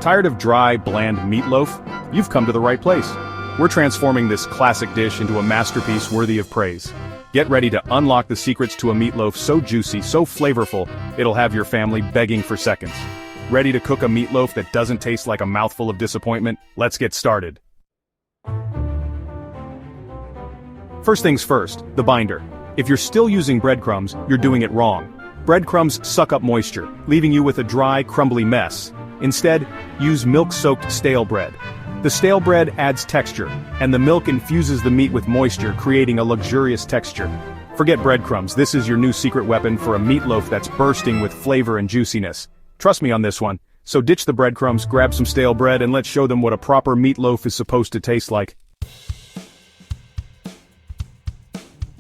Tired of dry, bland meatloaf? You've come to the right place. We're transforming this classic dish into a masterpiece worthy of praise. Get ready to unlock the secrets to a meatloaf so juicy, so flavorful, it'll have your family begging for seconds. Ready to cook a meatloaf that doesn't taste like a mouthful of disappointment? Let's get started. First things first, the binder. If you're still using breadcrumbs, you're doing it wrong. Breadcrumbs suck up moisture, leaving you with a dry, crumbly mess. Instead, use milk-soaked stale bread. The stale bread adds texture, and the milk infuses the meat with moisture, creating a luxurious texture. Forget breadcrumbs, this is your new secret weapon for a meatloaf that's bursting with flavor and juiciness. Trust me on this one. So ditch the breadcrumbs, grab some stale bread, and let's show them what a proper meatloaf is supposed to taste like.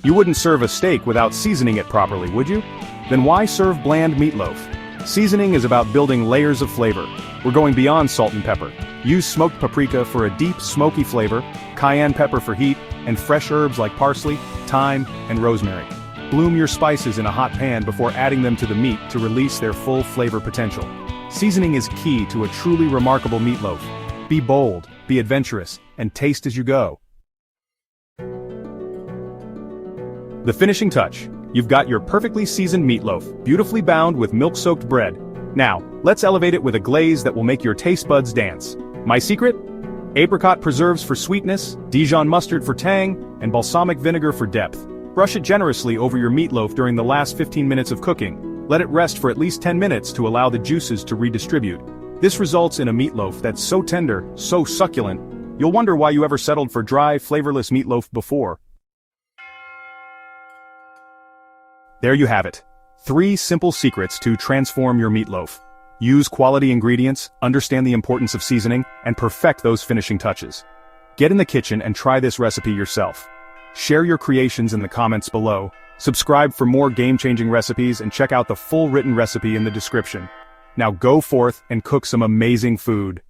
You wouldn't serve a steak without seasoning it properly, would you? Then why serve bland meatloaf? Seasoning is about building layers of flavor. We're going beyond salt and pepper. Use smoked paprika for a deep, smoky flavor, cayenne pepper for heat, and fresh herbs like parsley, thyme, and rosemary. Bloom your spices in a hot pan before adding them to the meat to release their full flavor potential. Seasoning is key to a truly remarkable meatloaf. Be bold, be adventurous, and taste as you go. The finishing touch. You've got your perfectly seasoned meatloaf, beautifully bound with milk-soaked bread. Now, let's elevate it with a glaze that will make your taste buds dance. My secret? Apricot preserves for sweetness, Dijon mustard for tang, and balsamic vinegar for depth. Brush it generously over your meatloaf during the last 15 minutes of cooking. Let it rest for at least 10 minutes to allow the juices to redistribute. This results in a meatloaf that's so tender, so succulent, you'll wonder why you ever settled for dry, flavorless meatloaf before. There you have it. 3 simple secrets to transform your meatloaf. Use quality ingredients, understand the importance of seasoning, and perfect those finishing touches. Get in the kitchen and try this recipe yourself. Share your creations in the comments below. Subscribe for more game-changing recipes and check out the full written recipe in the description. Now go forth and cook some amazing food.